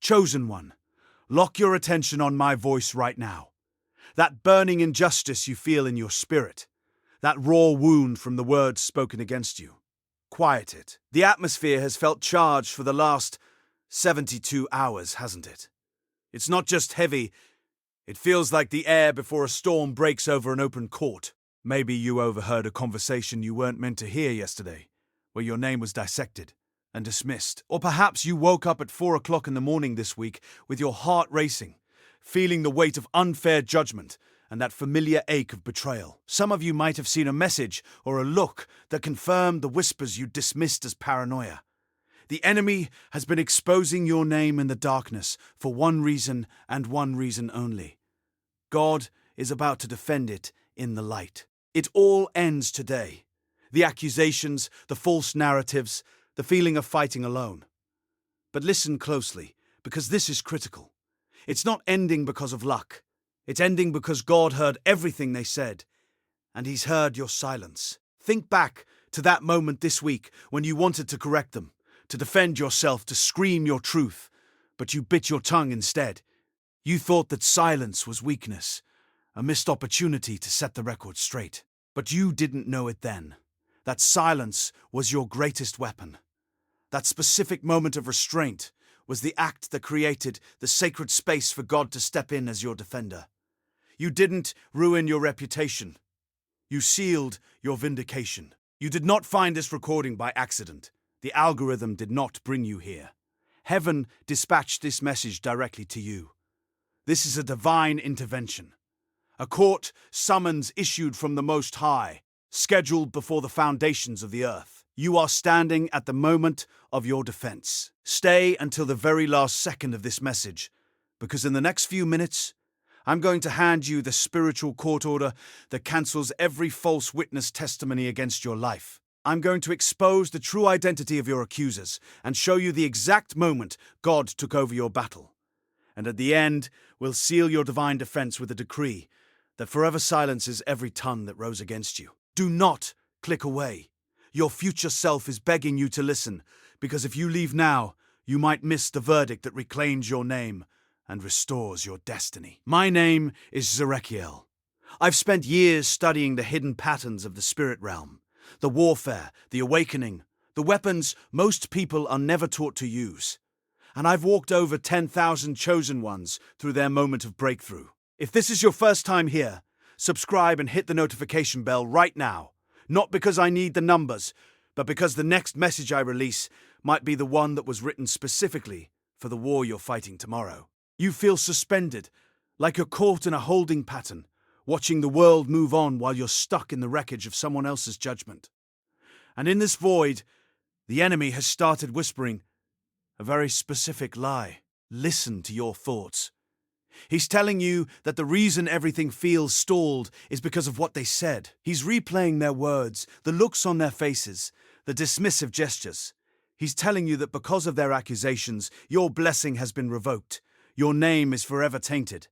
Chosen one, lock your attention on my voice right now. That burning injustice you feel in your spirit, that raw wound from the words spoken against you. Quiet it. The atmosphere has felt charged for the last 72 hours, hasn't it? It's not just heavy, it feels like the air before a storm breaks over an open court. Maybe you overheard a conversation you weren't meant to hear yesterday, where your name was dissected and dismissed. Or perhaps you woke up at 4 o'clock in the morning this week with your heart racing, feeling the weight of unfair judgment and that familiar ache of betrayal. Some of you might have seen a message or a look that confirmed the whispers you dismissed as paranoia. The enemy has been exposing your name in the darkness for one reason and one reason only. God is about to defend it in the light. It all ends today. The accusations, the false narratives, the feeling of fighting alone. But listen closely, because this is critical. It's not ending because of luck. It's ending because God heard everything they said, and He's heard your silence. Think back to that moment this week when you wanted to correct them, to defend yourself, to scream your truth, but you bit your tongue instead. You thought that silence was weakness, a missed opportunity to set the record straight. But you didn't know it then. That silence was your greatest weapon. That specific moment of restraint was the act that created the sacred space for God to step in as your defender. You didn't ruin your reputation. You sealed your vindication. You did not find this recording by accident. The algorithm did not bring you here. Heaven dispatched this message directly to you. This is a divine intervention. A court summons issued from the Most High, scheduled before the foundations of the earth. You are standing at the moment of your defense. Stay until the very last second of this message, because in the next few minutes, I'm going to hand you the spiritual court order that cancels every false witness testimony against your life. I'm going to expose the true identity of your accusers and show you the exact moment God took over your battle. And at the end, we'll seal your divine defense with a decree that forever silences every tongue that rose against you. Do not click away. Your future self is begging you to listen, because if you leave now, you might miss the verdict that reclaims your name and restores your destiny. My name is Zerekiel. I've spent years studying the hidden patterns of the spirit realm, the warfare, the awakening, the weapons most people are never taught to use. And I've walked over 10,000 chosen ones through their moment of breakthrough. If this is your first time here, subscribe and hit the notification bell right now. Not because I need the numbers, but because the next message I release might be the one that was written specifically for the war you're fighting tomorrow. You feel suspended, like you're caught in a holding pattern, watching the world move on while you're stuck in the wreckage of someone else's judgment. And in this void, the enemy has started whispering a very specific lie. Listen to your thoughts. He's telling you that the reason everything feels stalled is because of what they said. He's replaying their words, the looks on their faces, the dismissive gestures. He's telling you that because of their accusations, your blessing has been revoked. Your name is forever tainted,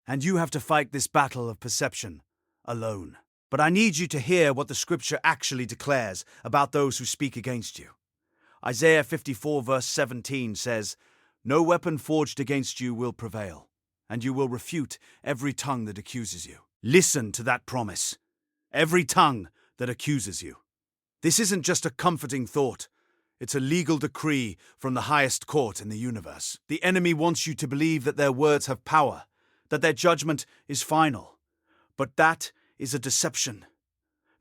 and you have to fight this battle of perception alone. But I need you to hear what the scripture actually declares about those who speak against you. Isaiah 54 verse 17 says, "No weapon forged against you will prevail, and you will refute every tongue that accuses you." Listen to that promise. Every tongue that accuses you. This isn't just a comforting thought. It's a legal decree from the highest court in the universe. The enemy wants you to believe that their words have power, that their judgment is final. But that is a deception.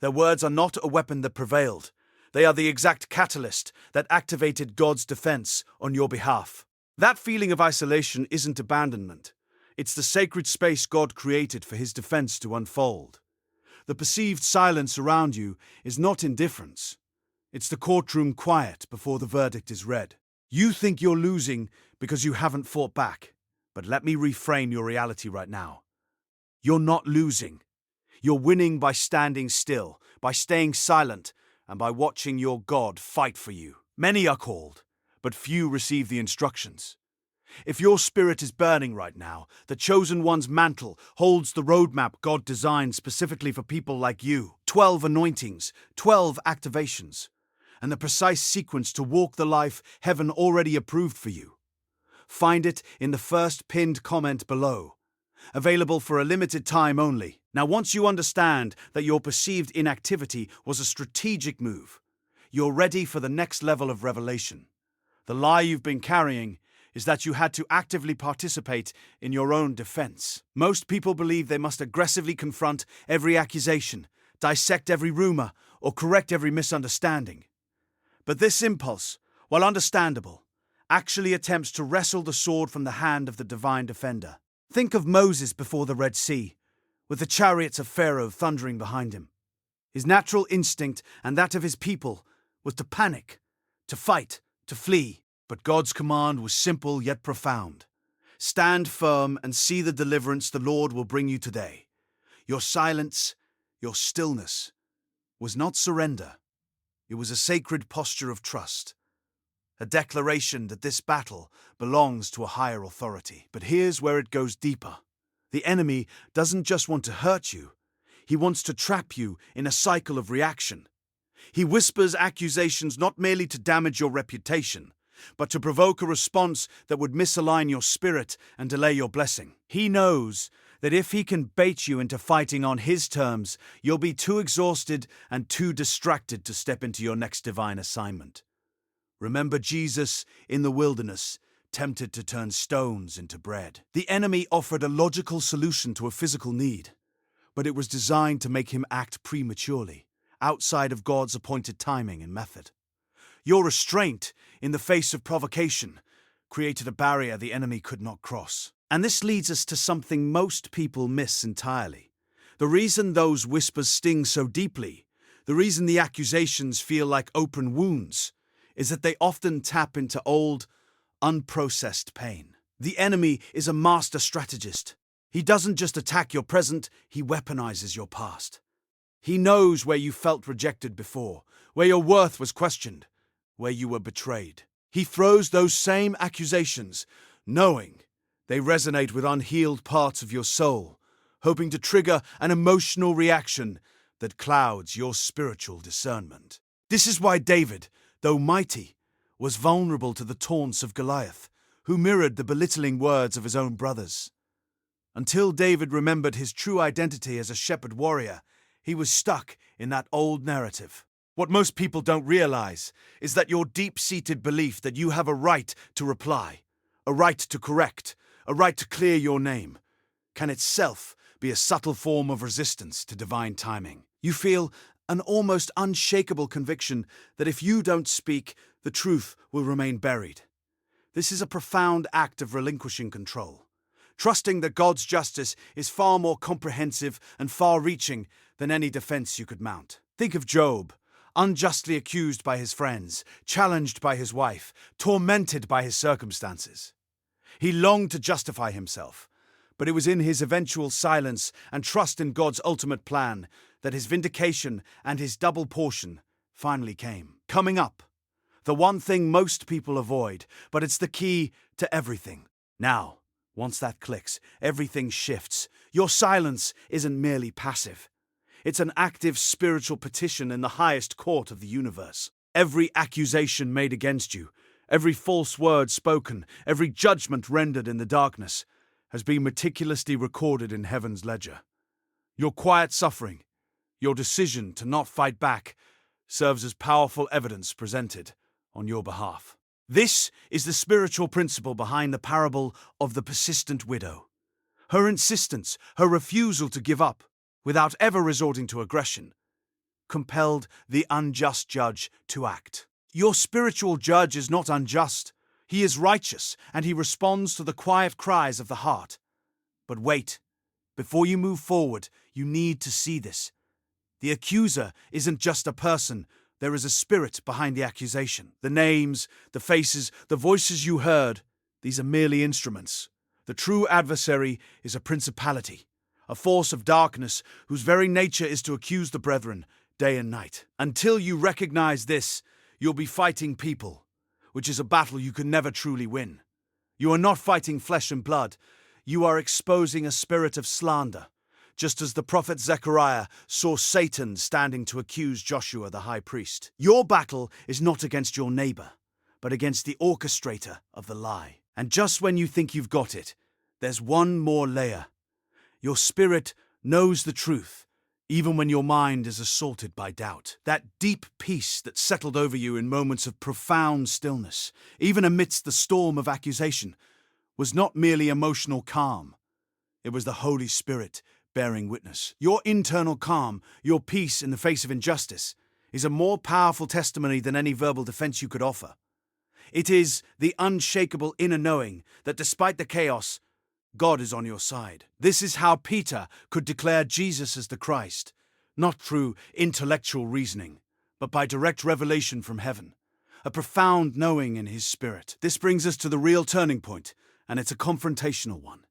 Their words are not a weapon that prevailed. They are the exact catalyst that activated God's defense on your behalf. That feeling of isolation isn't abandonment. It's the sacred space God created for His defense to unfold. The perceived silence around you is not indifference. It's the courtroom quiet before the verdict is read. You think you're losing because you haven't fought back. But let me reframe your reality right now. You're not losing. You're winning by standing still, by staying silent, and by watching your God fight for you. Many are called, but few receive the instructions. If your spirit is burning right now, the chosen one's mantle holds the roadmap God designed specifically for people like you. 12 anointings, 12 activations, and the precise sequence to walk the life heaven already approved for you. Find it in the first pinned comment below. Available for a limited time only. Now, once you understand that your perceived inactivity was a strategic move, you're ready for the next level of revelation. The lie you've been carrying is that you had to actively participate in your own defense. Most people believe they must aggressively confront every accusation, dissect every rumor, or correct every misunderstanding. But this impulse, while understandable, actually attempts to wrestle the sword from the hand of the divine defender. Think of Moses before the Red Sea, with the chariots of Pharaoh thundering behind him. His natural instinct and that of his people was to panic, to fight, to flee. But God's command was simple yet profound. Stand firm and see the deliverance the Lord will bring you today. Your silence, your stillness, was not surrender. It was a sacred posture of trust, a declaration that this battle belongs to a higher authority. But here's where it goes deeper. The enemy doesn't just want to hurt you. He wants to trap you in a cycle of reaction. He whispers accusations not merely to damage your reputation, but to provoke a response that would misalign your spirit and delay your blessing. He knows that if he can bait you into fighting on his terms, you'll be too exhausted and too distracted to step into your next divine assignment. Remember Jesus in the wilderness, tempted to turn stones into bread. The enemy offered a logical solution to a physical need, but it was designed to make him act prematurely, outside of God's appointed timing and method. Your restraint in the face of provocation created a barrier the enemy could not cross. And this leads us to something most people miss entirely. The reason those whispers sting so deeply, the reason the accusations feel like open wounds, is that they often tap into old, unprocessed pain. The enemy is a master strategist. He doesn't just attack your present, he weaponizes your past. He knows where you felt rejected before, where your worth was questioned, where you were betrayed. He throws those same accusations, knowing they resonate with unhealed parts of your soul, hoping to trigger an emotional reaction that clouds your spiritual discernment. This is why David, though mighty, was vulnerable to the taunts of Goliath, who mirrored the belittling words of his own brothers. Until David remembered his true identity as a shepherd warrior, he was stuck in that old narrative. What most people don't realize is that your deep-seated belief that you have a right to reply, a right to correct, a right to clear your name, can itself be a subtle form of resistance to divine timing. You feel an almost unshakable conviction that if you don't speak, the truth will remain buried. This is a profound act of relinquishing control, trusting that God's justice is far more comprehensive and far-reaching than any defense you could mount. Think of Job, unjustly accused by his friends, challenged by his wife, tormented by his circumstances. He longed to justify himself, but it was in his eventual silence and trust in God's ultimate plan that his vindication and his double portion finally came. Coming up, the one thing most people avoid, but it's the key to everything. Now, once that clicks, everything shifts. Your silence isn't merely passive. It's an active spiritual petition in the highest court of the universe. Every accusation made against you, every false word spoken, every judgment rendered in the darkness, has been meticulously recorded in heaven's ledger. Your quiet suffering, your decision to not fight back, serves as powerful evidence presented on your behalf. This is the spiritual principle behind the parable of the persistent widow. Her insistence, her refusal to give up, without ever resorting to aggression, compelled the unjust judge to act. Your spiritual judge is not unjust. He is righteous, and he responds to the quiet cries of the heart. But wait, before you move forward, you need to see this. The accuser isn't just a person. There is a spirit behind the accusation. The names, the faces, the voices you heard, these are merely instruments. The true adversary is a principality, a force of darkness whose very nature is to accuse the brethren day and night. Until you recognize this, you'll be fighting people, which is a battle you can never truly win. You are not fighting flesh and blood. You are exposing a spirit of slander, just as the prophet Zechariah saw Satan standing to accuse Joshua the high priest. Your battle is not against your neighbor, but against the orchestrator of the lie. And just when you think you've got it, there's one more layer. Your spirit knows the truth, even when your mind is assaulted by doubt. That deep peace that settled over you in moments of profound stillness, even amidst the storm of accusation, was not merely emotional calm. It was the Holy Spirit bearing witness. Your internal calm, your peace in the face of injustice, is a more powerful testimony than any verbal defense you could offer. It is the unshakable inner knowing that despite the chaos, God is on your side. This is how Peter could declare Jesus as the Christ, not through intellectual reasoning, but by direct revelation from heaven, a profound knowing in his spirit. This brings us to the real turning point, and it's a confrontational one.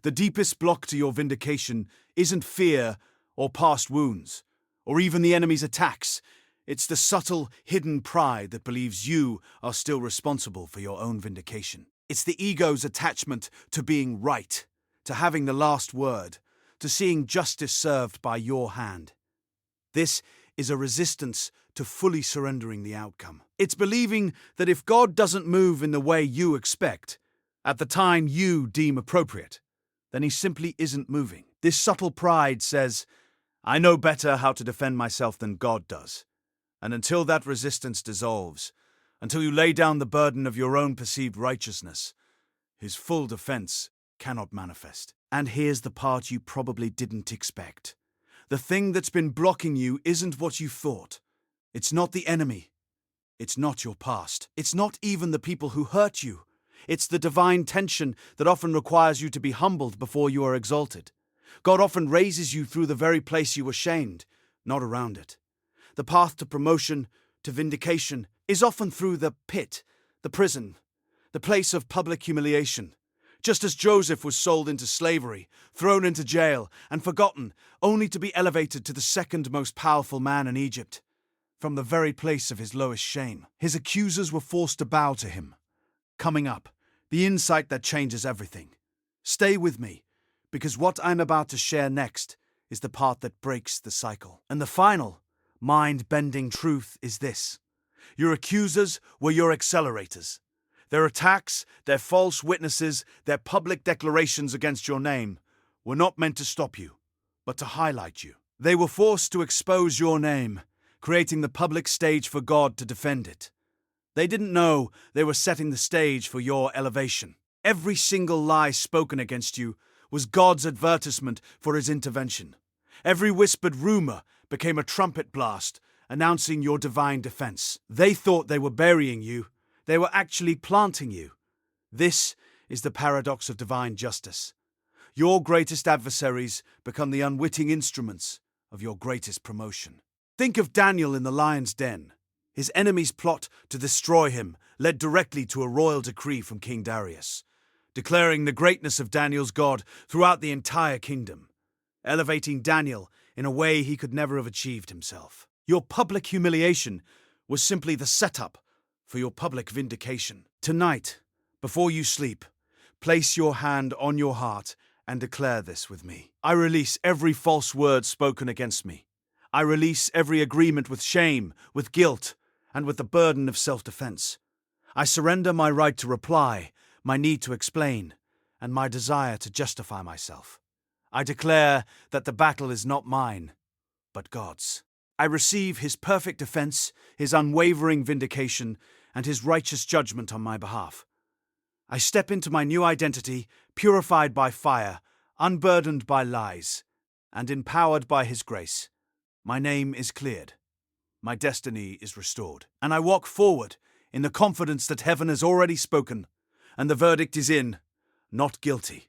The deepest block to your vindication isn't fear or past wounds, or even the enemy's attacks. It's the subtle, hidden pride that believes you are still responsible for your own vindication. It's the ego's attachment to being right, to having the last word, to seeing justice served by your hand. This is a resistance to fully surrendering the outcome. It's believing that if God doesn't move in the way you expect, at the time you deem appropriate, then he simply isn't moving. This subtle pride says, I know better how to defend myself than God does. And until that resistance dissolves, until you lay down the burden of your own perceived righteousness, his full defense cannot manifest. And here's the part you probably didn't expect. The thing that's been blocking you isn't what you thought. It's not the enemy. It's not your past. It's not even the people who hurt you. It's the divine tension that often requires you to be humbled before you are exalted. God often raises you through the very place you were shamed, not around it. The path to promotion, to vindication, is often through the pit, the prison, the place of public humiliation. Just as Joseph was sold into slavery, thrown into jail, and forgotten, only to be elevated to the second most powerful man in Egypt, from the very place of his lowest shame. His accusers were forced to bow to him. Coming up, the insight that changes everything. Stay with me, because what I'm about to share next is the part that breaks the cycle. And the final, mind-bending truth is this. Your accusers were your accelerators. Their attacks, their false witnesses, their public declarations against your name were not meant to stop you, but to highlight you. They were forced to expose your name, creating the public stage for God to defend it. They didn't know they were setting the stage for your elevation. Every single lie spoken against you was God's advertisement for his intervention. Every whispered rumor became a trumpet blast announcing your divine defense. They thought they were burying you. They were actually planting you. This is the paradox of divine justice. Your greatest adversaries become the unwitting instruments of your greatest promotion. Think of Daniel in the lion's den. His enemies' plot to destroy him led directly to a royal decree from King Darius, declaring the greatness of Daniel's God throughout the entire kingdom, elevating Daniel in a way he could never have achieved himself. Your public humiliation was simply the setup for your public vindication. Tonight, before you sleep, place your hand on your heart and declare this with me. I release every false word spoken against me. I release every agreement with shame, with guilt, and with the burden of self-defense. I surrender my right to reply, my need to explain, and my desire to justify myself. I declare that the battle is not mine, but God's. I receive his perfect defense, his unwavering vindication, and his righteous judgment on my behalf. I step into my new identity, purified by fire, unburdened by lies, and empowered by his grace. My name is cleared. My destiny is restored. And I walk forward in the confidence that heaven has already spoken, and the verdict is in, not guilty.